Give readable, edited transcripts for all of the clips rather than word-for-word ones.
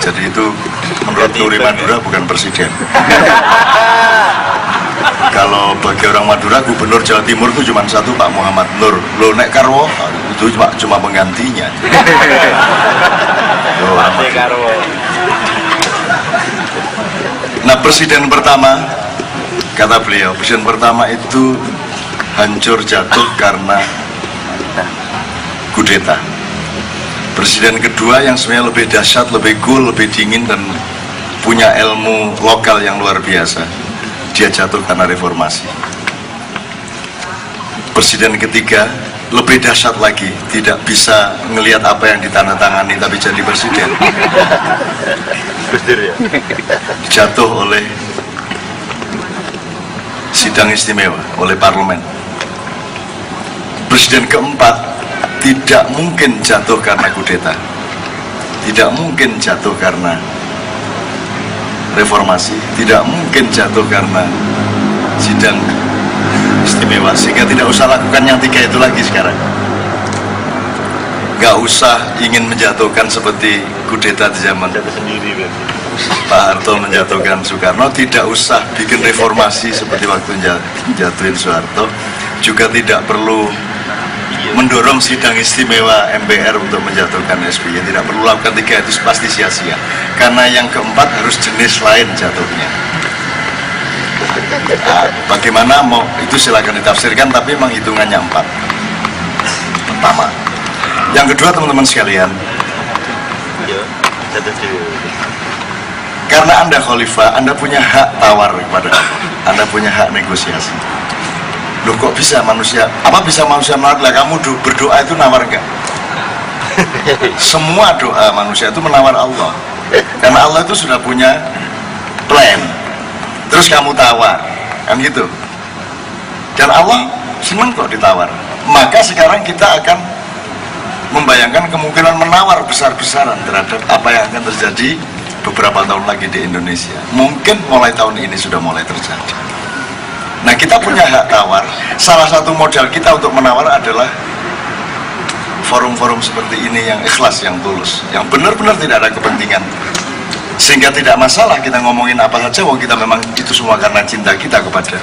Jadi itu menurut Nuri Madura bukan presiden. Kalau bagi orang Madura, gubernur Jawa Timur itu cuma satu, Pak Muhammad Nur. Lo nek Karwo itu cuma penggantinya. Nah, presiden pertama, kata beliau, presiden pertama itu hancur jatuh karena kudeta. Presiden kedua yang sebenarnya lebih dahsyat, lebih cool, lebih dingin dan punya ilmu lokal yang luar biasa, dia jatuh karena reformasi. Presiden ketiga lebih dahsyat lagi, tidak bisa ngelihat apa yang ditandatangani tapi jadi presiden. Jatuh oleh sidang istimewa, oleh parlemen. Presiden keempat tidak mungkin jatuh karena kudeta, tidak mungkin jatuh karena reformasi, tidak mungkin jatuh karena sidang istimewa, sehingga tidak usah lakukan yang tiga itu lagi sekarang. Gak usah ingin menjatuhkan seperti kudeta di zaman Pak Harto menjatuhkan Soekarno, tidak usah bikin reformasi seperti waktu menjatuhin Soeharto, juga tidak perlu mendorong sidang istimewa MPR untuk menjatuhkan SBY, tidak perlu lakukan tiga itu, pasti sia-sia, karena yang keempat harus jenis lain jatuhnya. Nah, bagaimana mau itu silakan ditafsirkan, tapi memang hitungannya 4. Pertama. Yang kedua, teman-teman sekalian, karena Anda khalifah, Anda punya hak tawar kepada Allah, Anda punya hak negosiasi. Loh, kok bisa manusia, apa bisa manusia menawar? Lah kamu berdoa itu nawar enggak? Semua doa manusia itu menawar Allah, karena Allah itu sudah punya plan, terus kamu tawar, kan gitu. Dan Allah senang kok ditawar. Maka sekarang kita akan membayangkan kemungkinan menawar besar-besaran terhadap apa yang akan terjadi beberapa tahun lagi di Indonesia. Mungkin mulai tahun ini sudah mulai terjadi. Nah, kita punya hak tawar. Salah satu modal kita untuk menawar adalah forum-forum seperti ini yang ikhlas, yang tulus, yang benar-benar tidak ada kepentingan, sehingga tidak masalah kita ngomongin apa saja, wong kita memang itu semua karena cinta kita kepada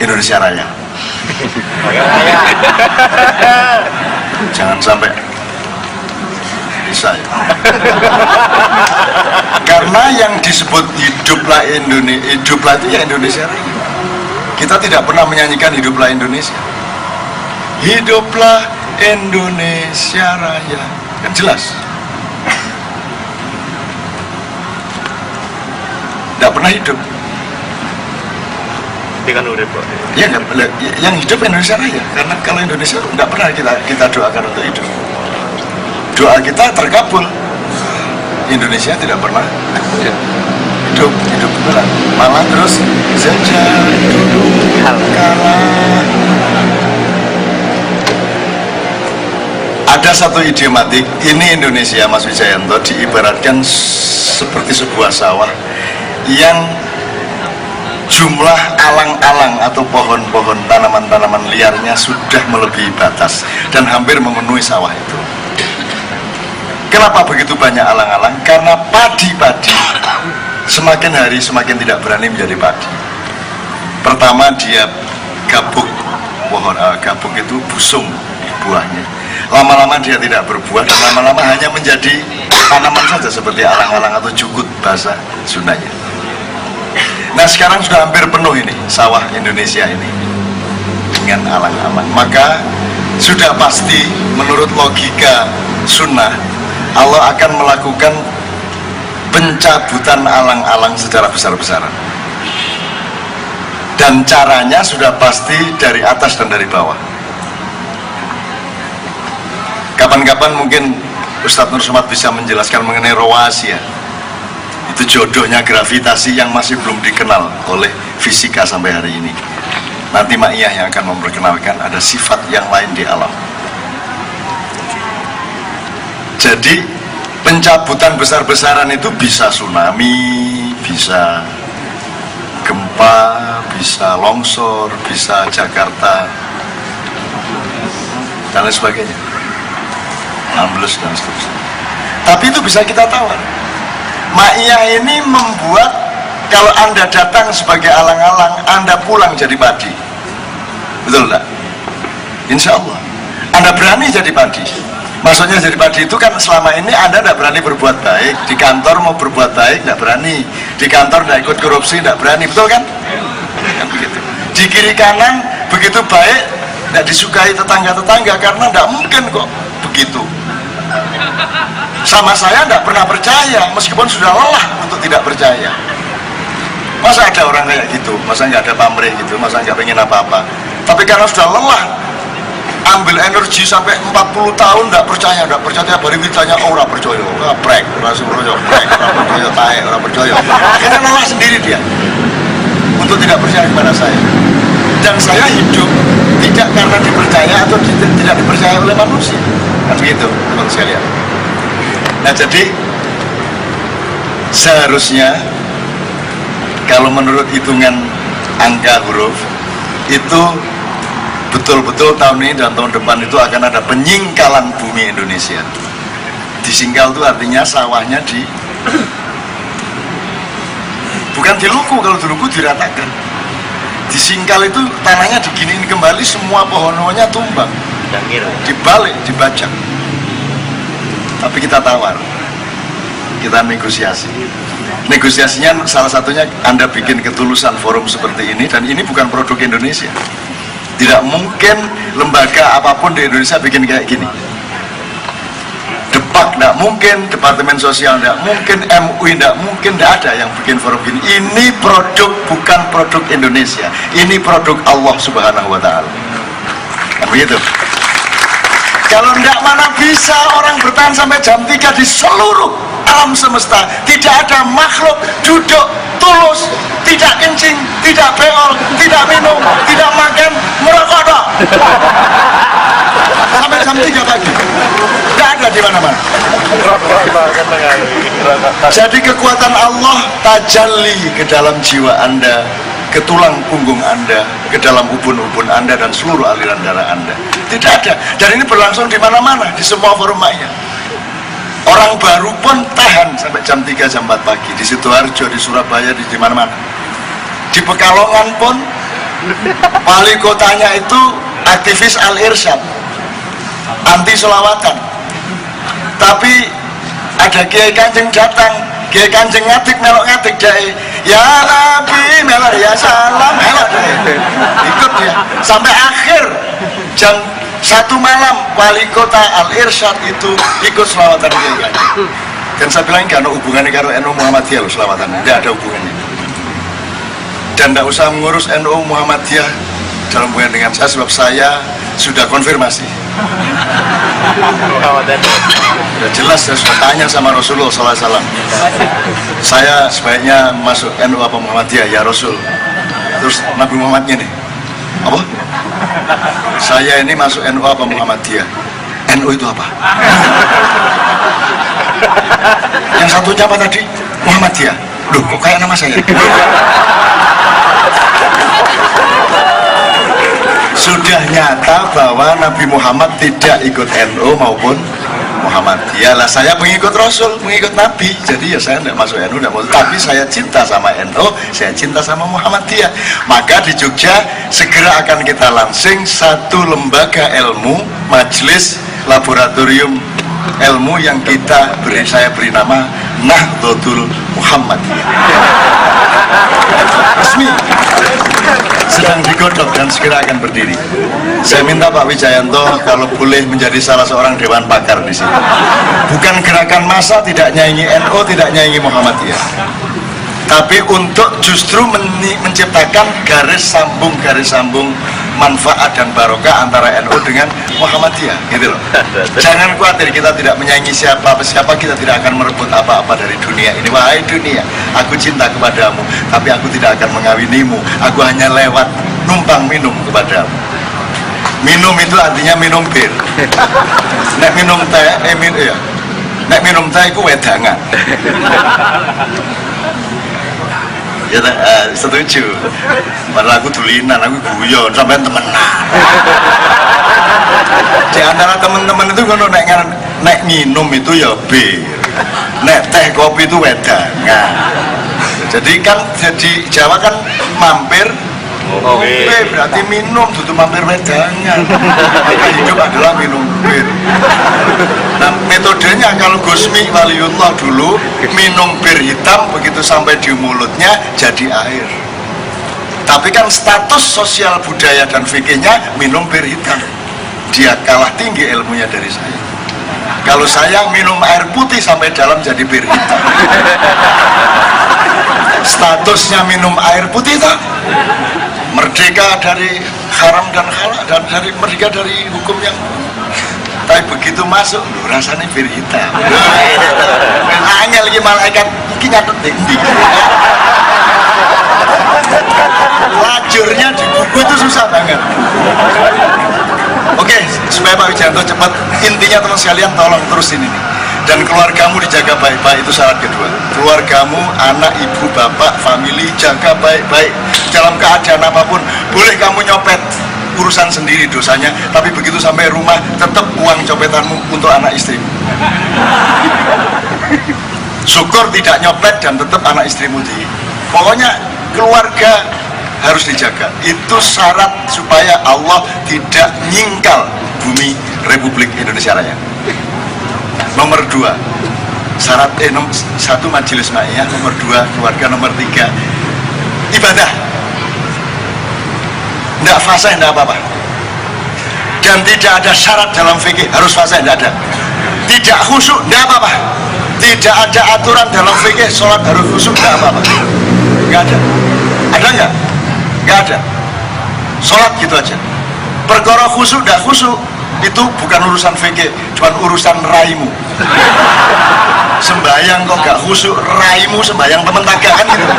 Indonesia Raya. Jangan sampai bisa ya. Karena yang disebut hiduplah Indonesia, hiduplah itu ya Indonesia Raya. Kita tidak pernah menyanyikan hiduplah Indonesia, hiduplah Indonesia Raya, kan jelas. Tidak pernah hidup. Dengan urip, ya, yang hidup Indonesia Raya, karena kalau Indonesia tidak pernah kita doakan untuk hidup. Doa kita terkabul, Indonesia tidak pernah hidup beneran, malah terus saja duduk kala. Ada satu idiomatik, ini Indonesia, Mas Wijayanto, diibaratkan seperti sebuah sawah yang jumlah alang-alang atau pohon-pohon, tanaman-tanaman liarnya sudah melebihi batas dan hampir memenuhi sawah itu. Kenapa begitu banyak alang-alang? Karena padi-padi semakin hari semakin tidak berani menjadi padi. Pertama, dia gabuk, pohon gabuk itu busung buahnya. Lama-lama dia tidak berbuah dan lama-lama hanya menjadi tanaman saja seperti alang-alang atau jukut bahasa Sundanya. Nah, sekarang sudah hampir penuh ini sawah Indonesia ini dengan alang-alang. Maka sudah pasti menurut logika sunnah, Allah akan melakukan pencabutan alang-alang secara besar-besaran. Dan caranya sudah pasti dari atas dan dari bawah. Kapan-kapan mungkin Ustadz Nur Somad bisa menjelaskan mengenai Rowasia. Itu jodohnya gravitasi yang masih belum dikenal oleh fisika sampai hari ini. Nanti Ma'iyah yang akan memperkenalkan ada sifat yang lain di alam. Jadi pencabutan besar-besaran itu bisa tsunami, bisa gempa, bisa longsor, bisa Jakarta dan lain sebagainya, ambles dan seterusnya. Tapi itu bisa kita tawar. Ma'iyah ini membuat kalau Anda datang sebagai alang-alang, Anda pulang jadi padi. Betul tak? Insya Allah Anda berani jadi padi. Maksudnya jadi padi itu kan selama ini Anda tidak berani berbuat baik. Di kantor mau berbuat baik tidak berani, di kantor tidak ikut korupsi tidak berani, betul kan? Kan begitu. Di kiri kanan begitu baik tidak disukai tetangga-tetangga karena tidak mungkin kok begitu. Sama saya tidak pernah percaya meskipun sudah lelah untuk tidak percaya. Masa ada orang kayak gitu, masa nggak ada pamrih gitu, masa nggak pengen apa-apa. Tapi karena sudah lelah, ambil energi sampai 40 tahun nggak percaya tiap hari ditanya orang percaya, prek, orang percaya. Karena lelah sendiri dia untuk tidak percaya kepada saya. Dan saya hidup tidak karena dipercaya atau tidak dipercaya oleh manusia, kan begitu, teman sekalian. Nah jadi seharusnya kalau menurut hitungan angka huruf itu betul-betul tahun ini dan tahun depan itu akan ada penyingkalan bumi Indonesia. Disingkal itu artinya sawahnya bukan diluku, kalau diluku diratakan. Disingkal itu tanahnya diginiin kembali, semua pohon-pohonnya tumbang, dibalik, dibajak. Tapi kita tawar, kita negosiasi. Negosiasinya salah satunya Anda bikin ketulusan forum seperti ini, dan ini bukan produk Indonesia. Tidak mungkin lembaga apapun di Indonesia bikin kayak gini. Depak tidak mungkin, Departemen Sosial tidak mungkin, MUI tidak mungkin, tidak ada yang bikin forum gini. Ini produk, bukan produk Indonesia. Ini produk Allah Subhanahu wa Ta'ala. Kan begitu? Kalau tidak, mana bisa orang bertahan sampai jam 3 di seluruh alam semesta. Tidak ada makhluk duduk tulus, tidak kencing, tidak beol, tidak minum, tidak makan, merokok dok. Sampai jam 3 pagi. Tidak ada di mana-mana. Jadi kekuatan Allah tajalli ke dalam jiwa Anda, ke tulang punggung Anda, ke dalam ubun-ubun Anda dan seluruh aliran darah Anda. Tidak ada. Dan ini berlangsung di mana-mana, di semua forum Ma'iyah. Orang baru pun tahan sampai jam 3, jam 4 pagi. Di Sidoarjo, di Surabaya, di mana-mana. Di Pekalongan pun wali kotanya itu aktivis Al-Irsyad, anti selawatan. Tapi ada Kiai Kanjeng datang, Kiai Kanjeng ngatik melok-ngatik jae, ya Nabi melok, ya salam melok jae. Ikut dia sampai akhir jam 1 malam wali kota Al-Irsyad itu ikut selawatan Kiai Kanjeng. Dan saya bilang nggak ada hubungannya karo NU Muhammadiyah loh selawatan, tidak ada hubungannya. Dan tidak usah mengurus NU Muhammadiyah dalam hubungan dengan saya, sebab saya sudah konfirmasi. Sudah jelas, saya sudah tanya sama Rasulullah SAW. Saya sebaiknya masuk NU apa Muhammadiyah ya Rasul? Terus Nabi Muhammadnya nih, apa? Saya ini masuk NU apa Muhammadiyah? NU itu apa? Yang satunya apa tadi? Muhammadiyah. Loh, kok kayak nama saya? Sudah nyata bahwa Nabi Muhammad tidak ikut NU maupun Muhammadiyah. Lah saya pengikut Rasul, pengikut Nabi. Jadi ya saya tidak masuk NU, tidak masuk. Tapi saya cinta sama NU, saya cinta sama Muhammadiyah. Maka di Jogja segera akan kita lansing satu lembaga ilmu, majelis laboratorium ilmu yang saya beri nama Nahdlatul Muhammadiyah. Resmi. Sedang digodok dan segera akan berdiri. Saya minta Pak Wijayanto kalau boleh menjadi salah seorang dewan pakar di sini. Bukan gerakan massa, tidak nyanyi NU, tidak nyanyi Muhammadiyah, tapi untuk justru menciptakan garis sambung manfaat dan barokah antara NU dengan Muhammadiyah, gitu loh. Jangan khawatir, kita tidak menyaingi siapa, kita tidak akan merebut apa-apa dari dunia ini. Wahai dunia, aku cinta kepadamu, tapi aku tidak akan mengawinimu. Aku hanya lewat numpang minum kepadamu. Minum itu artinya minum bir. Nek minum teh, nek minum teh itu wedangan. Ya, setuju. Padahal aku dulinan, aku guyon sampai temenan. Di antara teman-teman itu kalau naik minum itu ya bir. Nek teh kopi itu wedangan. Jadi kan jadi Jawa kan mampir ngopi, berarti minum, tutup mampir wedangan. Maka hidup adalah minum bir. Nah metodenya kalau Gusmi Waliullah dulu minum bir hitam, begitu sampai di mulutnya jadi air. Tapi kan status sosial budaya dan fikihnya minum bir hitam. Dia kalah tinggi ilmunya dari saya. Kalau saya minum air putih sampai dalam jadi bir hitam. Statusnya minum air putih tak? Merdeka dari haram dan halal, dan dari merdeka dari hukum yang, tapi begitu masuk rasanya bir hitam. Angel lagi malaikat ini nyatet tinggi. Lajurnya di buku itu susah banget. Oke, supaya Pak Wijanto cepat, intinya teman sekalian tolong terusin ini. Dan keluargamu dijaga baik-baik, itu syarat kedua. Keluargamu, anak, ibu, bapak, family, jaga baik-baik. Dalam keadaan apapun, boleh kamu nyopet, urusan sendiri dosanya, tapi begitu sampai rumah, tetap uang copetanmu untuk anak istrimu. Syukur tidak nyopet dan tetap anak istrimu di. Pokoknya keluarga harus dijaga. Itu syarat supaya Allah tidak nyingkal bumi Republik Indonesia Raya. Nomor 2, syarat satu majelis ma'iyah, nomor 2 keluarga, nomor 3 ibadah. Tidak fasih, tidak apa-apa. Dan tidak ada syarat dalam fikih harus fasih, tidak ada. Tidak khusyuk, tidak apa-apa. Tidak ada aturan dalam fikih sholat harus khusyuk, tidak apa-apa. Tidak ada. Ada nggak? Nggak ada. Sholat gitu aja. Perkara khusyuk, tidak khusyuk, itu bukan urusan fikih, cuma urusan raimu. Sembayang kok gak khusyuk, raimu sembayang temen tagaan gitu.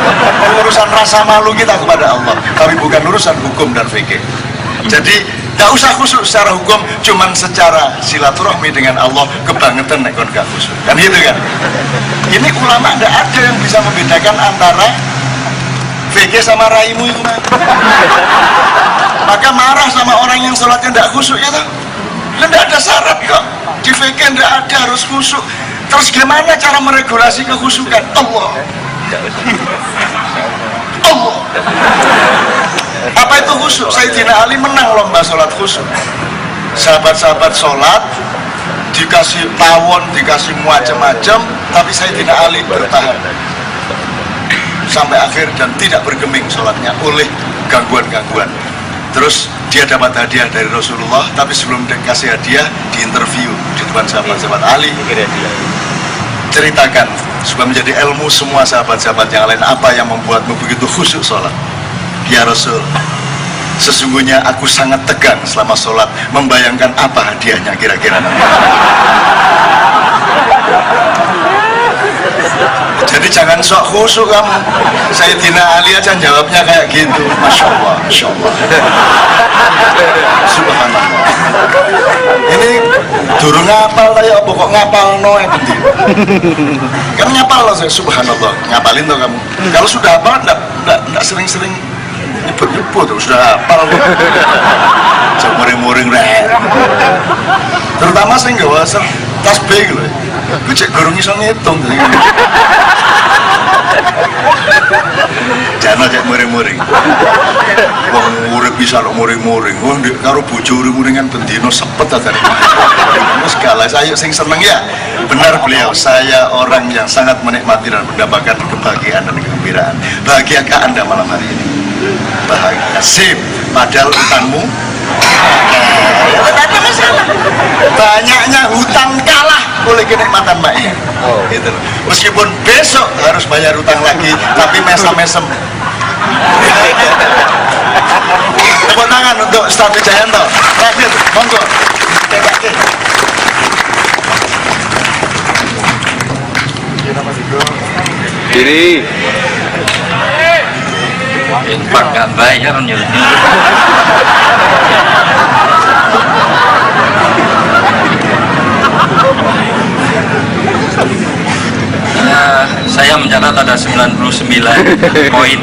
Urusan rasa malu kita kepada Allah, tapi bukan urusan hukum dan fikih. Jadi gak usah khusyuk secara hukum, cuman secara silaturahmi dengan Allah kebangetan nek kon gak khusyuk. Kan gitu kan? Ini ulama gak ada yang bisa membedakan antara fikih sama raimu itu. Maka marah sama orang yang sholatnya gak khusyuk ya toh? Tidak ada syarat kok, di fikih tidak ada harus khusyuk. Terus gimana cara meregulasi kekhusyukan? Allah. Allah. Apa itu khusyuk? Sayyidina Ali menang lomba sholat khusyuk. Sahabat-sahabat sholat dikasih tawon, dikasih macam-macam, tapi Sayyidina Ali bertahan sampai akhir dan tidak bergeming sholatnya oleh gangguan-gangguan. Terus dia dapat hadiah dari Rasulullah, tapi sebelum dikasih hadiah diinterview di depan sahabat-sahabat Ali. Ceritakan supaya menjadi ilmu semua sahabat-sahabat yang lain, apa yang membuatmu begitu khusyuk sholat? Ya Rasul, sesungguhnya aku sangat tegang selama sholat, membayangkan apa hadiahnya kira-kira. Jadi jangan sok khusyuk kamu. Sayyidina Ali aja jawabnya kayak gitu. Masya Allah, Masya Allah. Subhanallah. Ini durung ngapal tadi apa kok ngapal no penting. Kan ngapal loh saya, subhanallah. Ngapalin tuh kamu. Kalau sudah hafal enggak sering-sering nyebut-nyebut, sudah hafal. Muring-muring reh. Terutama saya nggak wasar tasbih loh. Gue cek gorong iso ngitung. Jangan cek muring-muring. Wong murid bisa lo muring-muring. Wong karo bojo muring-muringan bendino sepet aja. Segala saya sing seneng ya. Benar beliau, saya orang yang sangat menikmati dan mendapatkan kebahagiaan dan kegembiraan. Bahagiakah Anda malam hari ini? Bahagia. Sip. Padahal utangmu ada masalah. Banyaknya hutang kalah oleh kenikmatan maknya. Gitu. Meskipun besok harus bayar hutang lagi, tapi mesem-mesem. Tepuk tangan untuk Ustaz Wijayanto. Terakhir, monggo. Diri. Infak gak bayar nyuruh. Saya mencatat ada 99 poin.